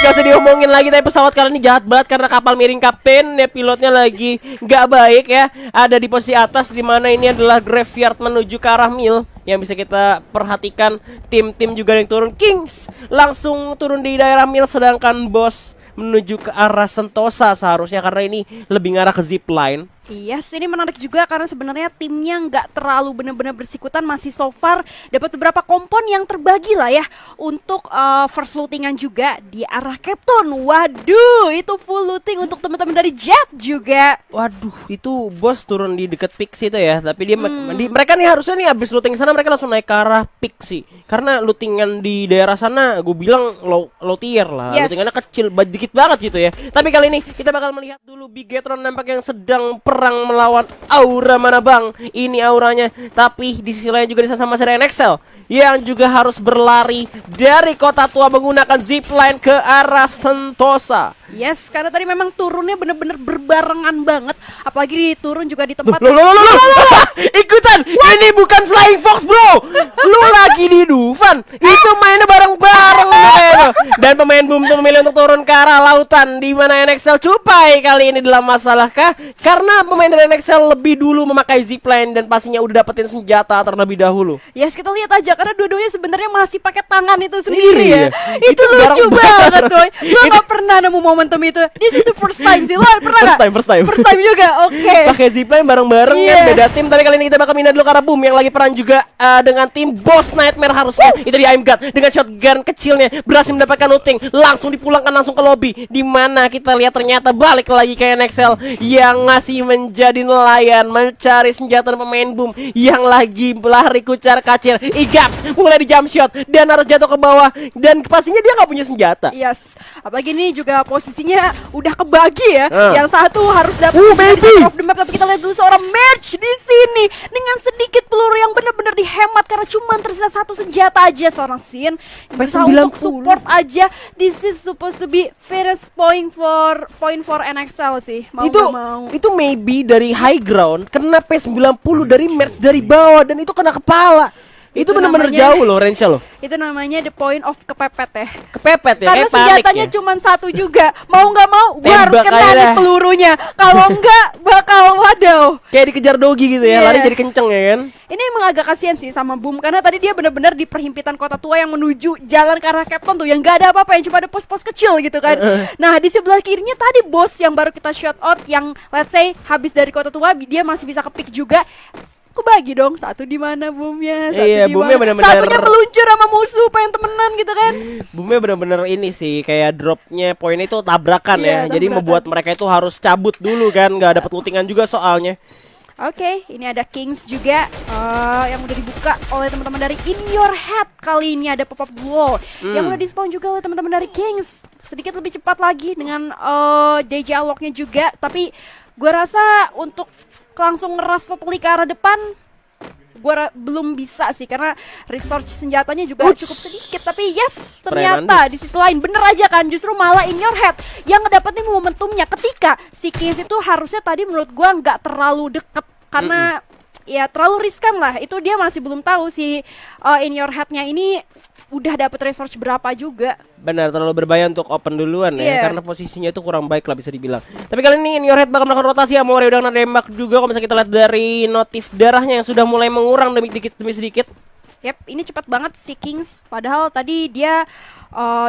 Gak usah diomongin lagi, tapi pesawat kali ini jahat banget karena kapal miring kapten ya, pilotnya lagi gak baik ya. Ada di posisi atas, dimana ini adalah graveyard menuju ke arah Mill. Yang bisa kita perhatikan, tim-tim juga yang turun. Kings langsung turun di daerah Mill, sedangkan Boss menuju ke arah Sentosa seharusnya, karena ini lebih ngarah ke zipline. Yes, ini menarik juga karena sebenarnya timnya nggak terlalu benar-benar bersikutan, masih so far dapat beberapa kompon yang terbagi lah ya untuk first lootingan juga di arah Captain. Waduh, itu full looting untuk teman-teman dari Jet juga. Waduh, itu Bos turun di deket Pixie itu ya, tapi dia mereka nih harusnya nih habis looting sana mereka langsung naik ke arah Pixie, karena lootingan di daerah sana gue bilang low tier lah, yes. lootingannya kecil, dikit banget gitu ya. Tapi kali ini kita bakal melihat dulu Bigetron nampak yang sedang perang melawan aura mana bang. Ini auranya. Tapi di sisi lain juga sama Serena Excel yang juga harus berlari dari kota tua menggunakan zipline ke arah Sentosa. Yes, karena tadi memang turunnya bener-bener berbarengan banget. Apalagi turun juga di tempat ikutan. Ini bukan Flying Fox bro. Lu lagi di Dufan. Itu mainnya bareng-bareng. Dan pemain Boom tuh memilih untuk turun ke arah lautan, di mana NXL cupai kali ini dalam masalah kah? Karena pemain dari NXL lebih dulu memakai zipline dan pastinya udah dapetin senjata terlebih dahulu. Yes, kita lihat aja karena dua-duanya sebenarnya masih pakai tangan itu sendiri ya. Itu lucu banget coy. Lo gak pernah nemu momentum itu. This is the first time sih. Lo pernah gak? First time. First time juga. Oke. Pakai zipline bareng-bareng kan, beda tim. Tapi kali ini kita bakal pindah dulu ke arah Boom yang lagi perang juga dengan tim Boss Nightmare harusnya. Itu dia I'm God dengan shotgun kecilnya berhasil mendapatkan looting, langsung dipulangkan langsung ke lobby, di mana kita lihat ternyata balik lagi ke NXL yang masih menjadi nelayan mencari senjata pemain Boom yang lagi lari kucar kacir. Igaps mulai di jump shot dan harus jatuh ke bawah, dan pastinya dia nggak punya senjata. Yes, apalagi ini juga posisinya udah kebagi ya. Yang satu harus dapat of the map, tapi kita lihat dulu seorang match di sini dengan sedikit peluru yang benar-benar dihemat karena cuma tersisa satu senjata aja. Seorang Sin bisa untuk support aja. This is supposed to be first point for NXL sih. Itu maybe dari high ground kena P90 dari match dari bawah, dan itu kena kepala. Itu benar-benar jauh loh range-nya loh. Itu namanya the point of kepepet ya. Kepepet ya. Karena senjatanya cuma satu juga. Mau nggak mau gue harus kena nih pelurunya. Kalau enggak bakal wadaw. Kayak dikejar dogi gitu ya, lari jadi kenceng ya kan. Ini emang agak kasihan sih sama Boom karena tadi dia benar-benar di perhimpitan kota tua yang menuju jalan ke arah Captain tuh, yang nggak ada apa-apa, yang cuma ada pos-pos kecil gitu kan. Nah di sebelah kirinya tadi Boss yang baru kita shout out, yang let's say habis dari kota tua dia masih bisa kepick juga. Kebagi dong, satu di mana Boomnya, satu di mana. Satunya meluncur sama musuh pengen temenan gitu kan. Boomnya bener-bener ini sih kayak dropnya poin itu tabrakan ya. Jadi membuat mereka itu harus cabut dulu kan, nggak dapat lootingan juga soalnya. Oke, ini ada Kings juga yang udah dibuka oleh teman-teman dari In Your Head. Kali ini ada pop-up wall yang udah di-spawn juga oleh teman-teman dari Kings. Sedikit lebih cepat lagi dengan DJ unlock-nya juga. Tapi gue rasa untuk langsung ngeras totally ke arah depan gue belum bisa sih, karena research senjatanya juga cukup sedikit. Tapi yes, ternyata di sisi lain bener aja kan, justru malah In Your Head yang ngedapetin momentumnya ketika si Kings itu harusnya tadi menurut gue nggak terlalu deket karena ya terlalu riskan lah. Itu dia masih belum tahu si In Your Head-nya ini udah dapet research berapa juga. Benar, terlalu berbahaya untuk open duluan ya, karena posisinya itu kurang baik lah bisa dibilang. Tapi kali ini In Your Head bakal melakukan rotasi ya, mau udah kena nembak juga. Kalau misalnya kita lihat dari notif darahnya yang sudah mulai mengurang demi sedikit. Yep, ini cepat banget si Kings. Padahal tadi dia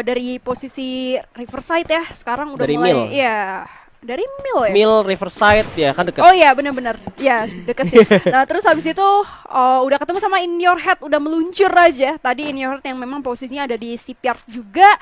dari posisi Riverside ya, sekarang udah dari mulai Mill. Dari Mill ya? Mill Riverside ya kan dekat. Oh iya benar-benar. Ya dekat sih. Nah terus habis itu udah ketemu sama In Your Head, udah meluncur aja. Tadi In Your Head yang memang posisinya ada di shipyard juga.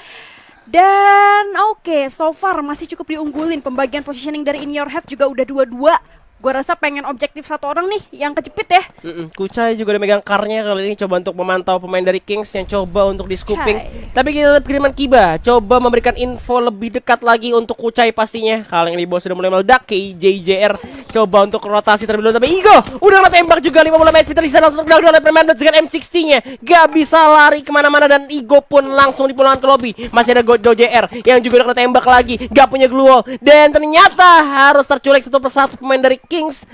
Dan oke, so far masih cukup diunggulin. Pembagian positioning dari In Your Head juga udah 2-2. Gue rasa pengen objektif satu orang nih yang kejepit ya. Kucai juga udah megang karnya kali ini, coba untuk memantau pemain dari Kings yang coba untuk di scooping. Tapi kita lihat kiriman Kiba coba memberikan info lebih dekat lagi untuk Kucai pastinya. Kalau yang di bawah sudah mulai meledak, JJR coba untuk rotasi terlebih dahulu. Tapi Igo udah kena tembak juga 50 menit. Peter Lisa langsung terbelah oleh pemain dengan M60-nya. Gak bisa lari kemana-mana dan Igo pun langsung dipulangkan ke lobby. Masih ada JR yang juga udah kena tembak lagi, gak punya glue wall. Dan ternyata harus terculik satu persatu pemain dari Kings.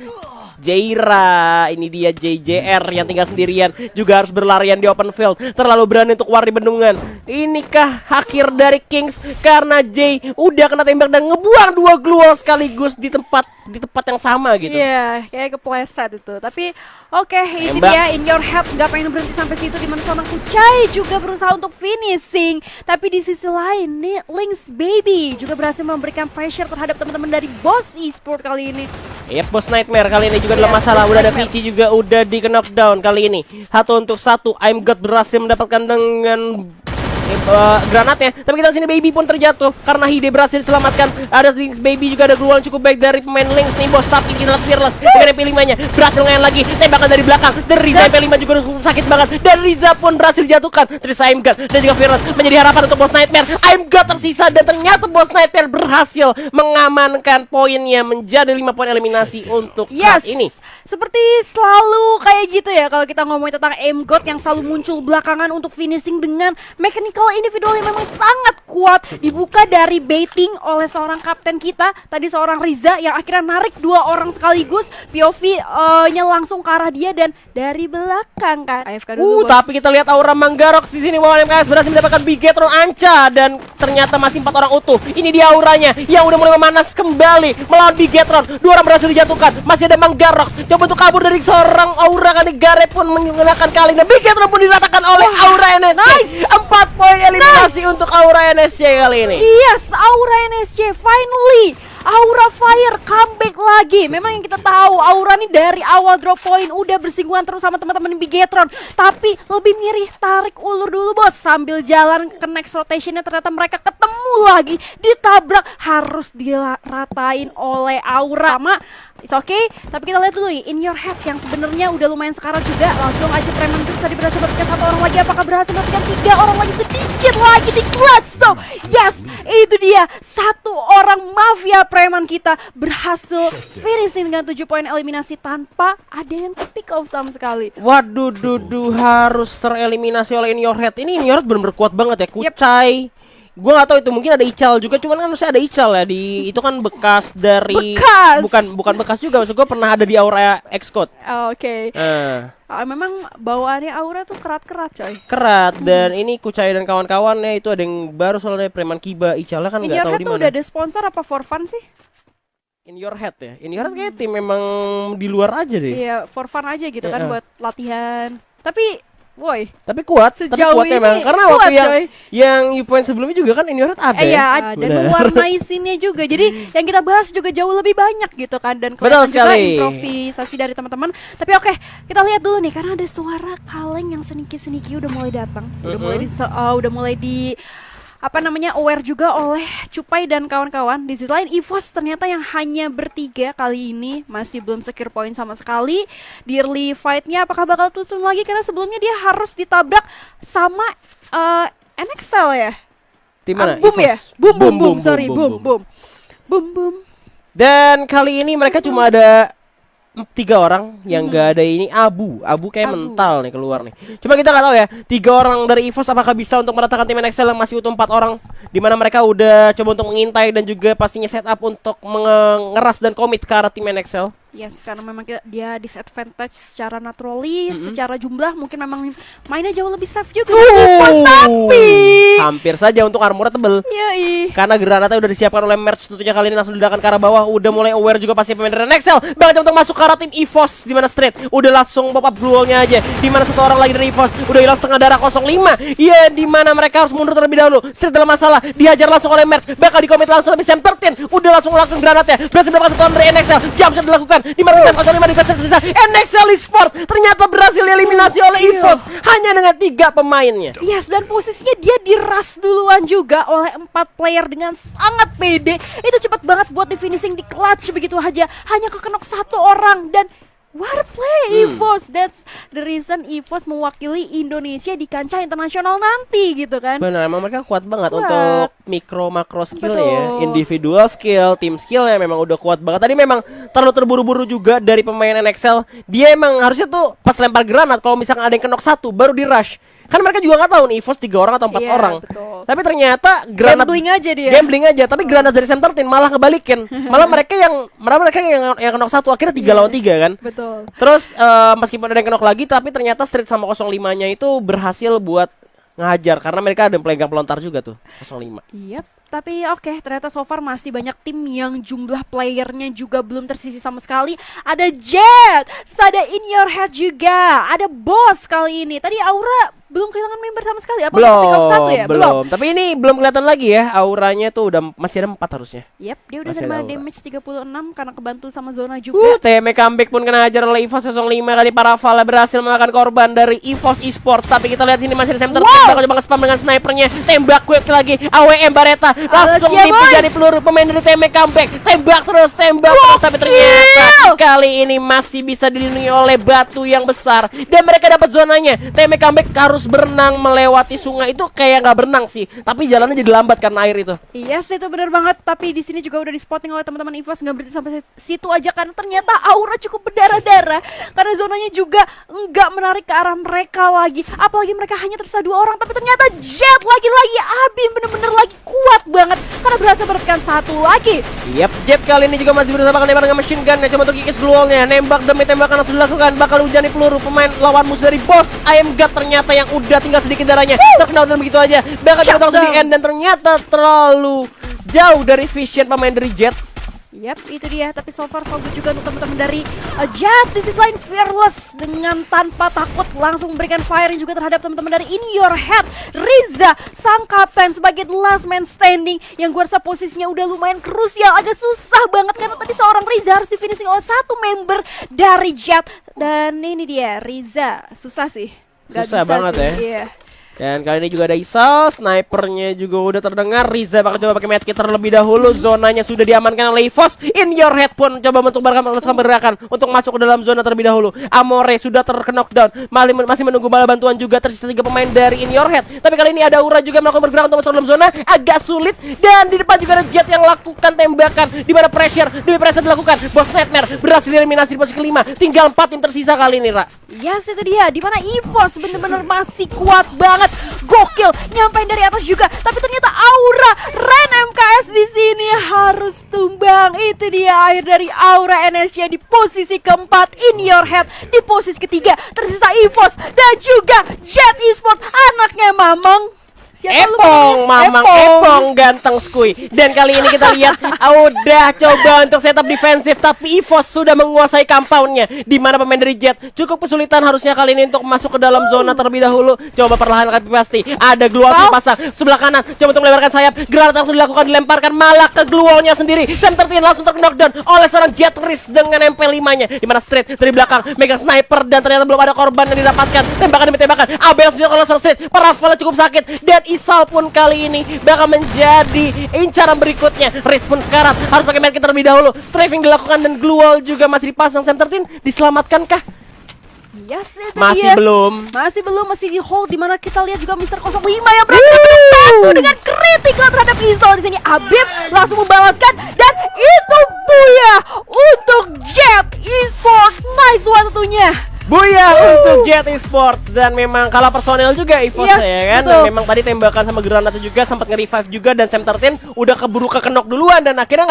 Jaira, ini dia JJR yang tinggal sendirian, juga harus berlarian di open field. Terlalu berani untuk keluar di bendungan. Inikah akhir dari Kings karena Jay udah kena tembak dan ngebuang 2 glual sekaligus di tempat yang sama gitu. Iya, kayak kepleset itu. Tapi oke, itu Tembak. dia In Your Head gak pengen berhenti sampai situ, dimana seorang Kucai juga berusaha untuk finishing. Tapi di sisi lain nih, Lynx Baby juga berhasil memberikan pressure terhadap teman-teman dari Boss Esport kali ini. Yep, Boss Nightmare kali ini juga dalam Yes, masalah. Boss Udah ada Nightmare. Vici juga udah di knockdown kali ini. 1-1, I'm God berhasil mendapatkan dengan granatnya. Tapi kita sini Baby pun terjatuh karena Hide berhasil diselamatkan. Ada Lynx Baby juga, ada glual cukup baik dari pemain Lynx nih bos. Tapi kita Fearless dengan MP5-nya berhasil ngayan lagi. Tembakan dari belakang dari Riza, MP5 juga sakit banget. Dan Riza pun berhasil dijatuhkan. Terus I'm God dan juga Fearless menjadi harapan untuk Boss Nightmare. I'm God tersisa dan ternyata Boss Nightmare berhasil mengamankan poinnya menjadi 5 poin eliminasi untuk Yes, saat ini. seperti selalu kayak gitu ya kalau kita ngomongin tentang M-God yang selalu muncul belakangan untuk finishing dengan mechanical individual yang memang sangat kuat. Dibuka dari baiting oleh seorang kapten kita, tadi seorang Riza yang akhirnya narik 2 orang sekaligus. POV-nya langsung ke arah dia dan dari belakang kan. AFK dulu, bos. Tapi kita lihat aura Manggarox di sini. Wawan MKS berhasil mendapatkan Bigetron Anca dan ternyata masih 4 orang utuh. Ini dia auranya yang udah mulai memanas kembali melawan Bigetron. 2 orang berhasil dijatuhkan. Masih ada Manggarox coba untuk kabur dari seorang aura kali. Gare pun menggunakan kaling dan Bigetron pun diratakan oleh aura NSC. Nice. 4 poin eliminasi untuk aura NSC kali ini. Yes, Aura NSC finally Aura Fire comeback lagi. Memang yang kita tahu Aura nih dari awal drop point udah bersinggungan terus sama teman-teman Bigetron, tapi lebih mirip tarik ulur dulu bos. Sambil jalan ke next rotationnya ternyata mereka ketemu lagi, ditabrak, harus diratain oleh Aura. Sama it's okay, tapi kita lihat dulu nih In Your Head yang sebenarnya udah lumayan sekarang juga. Langsung aja Preman terus tadi berhasil mendapatkan 1 orang lagi. Apakah berhasil mendapatkan 3 orang lagi, sedikit lagi di clutch. So yes, itu dia 1 orang Mafia Preman kita berhasil finishing dengan 7 poin eliminasi tanpa ada yang pick off sama sekali. Waduh, harus tereliminasi oleh In Your Head. Ini In Your Head bener-bener kuat banget ya. Kucai. Gue gak tahu itu, mungkin ada Ical juga, cuman kan harusnya ada Ical ya di itu kan bekas dari Bekas. bukan bekas juga, maksud gue pernah ada di Aura X-Code. Oke. Memang bawaannya Aura tuh kerat-kerat coy. Kerat dan ini Kucai dan kawan-kawannya itu ada yang baru soalnya Preman Kiba. Icalnya kan In nggak Your tahu Head di tuh mana. udah ada sponsor apa for fun sih? In Your Head ya. In Your Head kayak tim memang di luar aja deh. Iya, for fun aja gitu kan Iya. buat latihan. Tapi woi, Tapi kuat, Sejauh tapi kuat emang ini karena kuat, waktu coy. yang U-Point sebelumnya juga kan In Your Head ada. iya, ya? dan Benar. mewarnai scene-nya juga. Jadi yang kita bahas juga jauh lebih banyak gitu kan, dan Betul kelihatan juga sekali. improvisasi dari teman-teman. Tapi oke, kita lihat dulu nih karena ada suara kaleng yang seniki-seniki udah mulai datang. Udah mulai di apa namanya aware juga oleh Cupai dan kawan-kawan. Di sisi lain EVOS ternyata yang hanya bertiga kali ini masih belum secure point sama sekali. Di early fight-nya apakah bakal turun lagi karena sebelumnya dia harus ditabrak sama NXL ya. Tim mana? Boom EVOS. ya? Boom, sorry, boom. Dan kali ini mereka cuma ada 3 orang yang gak ada ini. Abu kayak Abu. mental nih keluar nih. Cuma kita nggak tahu ya 3 orang dari EVOS apakah bisa untuk meratakan tim NXL yang masih utuh 4 orang, dimana mereka udah coba untuk mengintai dan juga pastinya setup untuk mengeras dan komit ke arah tim NXL. Yes, karena memang dia disadvantage secara naturally, secara jumlah mungkin memang mainnya jauh lebih safe juga. EVOS, tapi hampir saja untuk armornya tebel. yoi. Karena granatnya udah disiapkan oleh Merch, tentunya kali ini langsung diledakan ke arah bawah. Udah mulai aware juga pasti pemain dari NXL bakal untuk masuk ke arah tim EVOS, di mana Straight udah langsung pop up duelnya aja, di mana 1 orang lagi dari EVOS udah hilang setengah darah 05. Iya, di mana mereka harus mundur terlebih dahulu. Straight dalam masalah, dihajar langsung oleh Merch, bakal dikomit langsung tapi Sam 13 udah langsung melakukan granatnya, berhasil mendapatkan 1 orang dari NXL. Jump shot dilakukan di mana 05 di sisa. NXL Esport ternyata berhasil eliminasi oleh EVOS hanya dengan 3 pemainnya. Yes, dan posisinya dia diras duluan juga oleh 4 player dengan sangat pede. Itu cepat banget buat di finishing di clutch begitu aja. Hanya kekenok 1 orang dan what a play EVOS. That's the reason EVOS mewakili Indonesia di kancah internasional nanti gitu kan. Benar, emang mereka kuat banget Kuat. untuk mikro makro skill ya, Betul. individual skill, tim skill ya memang udah kuat banget. Tadi memang terlalu terburu-buru juga dari pemain NXL. Dia emang harusnya tuh pas lempar granat kalau misalkan ada yang kenok 1 baru di rush. Kan mereka juga nggak tahu nih EVOS 3 orang atau 4 Iya, orang. betul. Tapi ternyata granat Gambling aja dia. Gambling aja, tapi granat dari Sam 13 malah ngebalikin. Malah mereka yang knock satu akhirnya 3 lawan 3 kan. Betul. Terus meskipun ada yang knock lagi, tapi ternyata Street sama 05-nya itu berhasil buat ngajar karena mereka ada yang pegang pelontar juga tuh 05. Yep. Tapi oke, ternyata so far masih banyak tim yang jumlah playernya juga belum tersisi sama sekali. Ada Jet, terus ada In Your Head juga, ada Boss kali ini. Tadi Aura belum kehilangan member sama sekali. Apa pick off satu ya? Belum. Tapi ini belum kelihatan lagi ya. Auranya tuh udah masih ada 4 harusnya. Yep, dia udah Masih terima ada aura. damage 36 karena kebantu sama zona juga. TM comeback pun kena ajar oleh EVOS 05 kali para Vala berhasil memakan korban dari EVOS Esports. Tapi kita lihat sini masih ada Sam bakal coba nge-spam dengan snipernya. Tembak quick lagi. AWM Bareta langsung siap, dipejani peluru pemain dari TM comeback. Tembak terus tapi ternyata kali ini masih bisa dilindungi oleh batu yang besar dan mereka dapat zonanya. TM comeback harus berenang melewati sungai itu kayak nggak berenang sih, tapi jalannya jadi lambat karena air itu. Yes, itu benar banget. Tapi di sini juga udah di spotting oleh teman-teman EVOS, nggak berhenti sampai situ aja karena ternyata Aura cukup berdarah-darah karena zonanya juga nggak menarik ke arah mereka lagi. Apalagi mereka hanya tersisa 2 orang, tapi ternyata Jet lagi-lagi Abim bener-bener lagi kuat banget karena berhasil menekan 1 lagi. Yap, Jet kali ini juga masih berusaha bakal nembak dengan machine gun ya, coba untuk kikis glowalnya. Nembak demi tembakan langsung dilakukan, bakal hujani peluru pemain lawan musuh dari Boss. I Am God ternyata yang udah tinggal sedikit darahnya terkena dan begitu aja. Bakal coba langsung di end dan ternyata terlalu jauh dari vision pemain dari Jet. Yap, itu dia. Tapi so far so good juga untuk teman-teman dari Jet. This is line fearless dengan tanpa takut langsung memberikan firing juga terhadap teman-teman dari In Your Head. Riza, sang kapten sebagai the last man standing yang gue rasa posisinya udah lumayan krusial, agak susah banget karena tadi seorang Riza harus di finishing oleh 1 member dari Jet. Dan ini dia Riza, susah sih. Gak Susah bisa banget sih. ya. Iya. Dan kali ini juga ada Isal, snipernya juga udah terdengar. Riza bakal coba pakai medkit terlebih dahulu. Zonanya sudah diamankan oleh EVOS. In Your Head pun coba bentuk bergerakan untuk masuk ke dalam zona terlebih dahulu. Amore sudah terknockdown, masih menunggu bala bantuan juga. Tersisa 3 pemain dari In Your Head. Tapi kali ini ada Aura juga melakukan bergerak untuk masuk ke dalam zona. Agak sulit. Dan di depan juga ada Jet yang lakukan tembakan, di mana demi pressure dilakukan. Boss Nightmare berhasil eliminasi di posisi kelima. Tinggal 4 tim tersisa kali ini, Ra. Yes, itu dia. Dimana EVOS bener-bener masih kuat banget. Gokil, nyampein dari atas juga. Tapi ternyata Aura, Ren MKS di sini harus tumbang. Itu dia akhir dari Aura NSC di posisi keempat. In Your Head di posisi ketiga. Tersisa EVOS dan juga Jet Esports, anaknya Mamang. Siapa lu Mamang Epong ganteng skuy. Dan kali ini kita lihat udah coba untuk setup defensif, tapi EVOS sudah menguasai compoundnya, di mana pemain dari Jet cukup kesulitan harusnya kali ini untuk masuk ke dalam zona terlebih dahulu. Coba perlahan tapi pasti ada glowal dipasang sebelah kanan, coba untuk melebarkan sayap. Granat langsung dilakukan, dilemparkan malah ke glowalnya sendiri. Sam 13 langsung terknockdown oleh seorang Jet Riz dengan MP5-nya, di mana Street dari belakang megang sniper dan ternyata belum ada korban yang didapatkan. Tembakan demi tembakan, Abel langsung dilakukan oleh seorang Street. Paravala cukup sakit dan Isal pun kali ini bakal menjadi incaran berikutnya. Riz pun sekarang harus pakai medkit terlebih dahulu. Strafing dilakukan dan glowal juga masih dipasang. Sam 13 diselamatkankah? Yes, itu Masih dia. belum. Masih di hold, dimana kita lihat juga Mr. 05 yang berhasil menang satu dengan kritikal terhadap Rizal. Di sini Abib langsung membalaskan dan itu buya untuk Jet Esports. Nice one satunya. Buya untuk Jet Esports. Dan memang kalah personel juga EVOS, Yes, ya kan. betul. Dan memang tadi tembakan sama granatnya juga sempat nge-revive juga. Dan Sam 13 udah keburu ke knock duluan dan akhirnya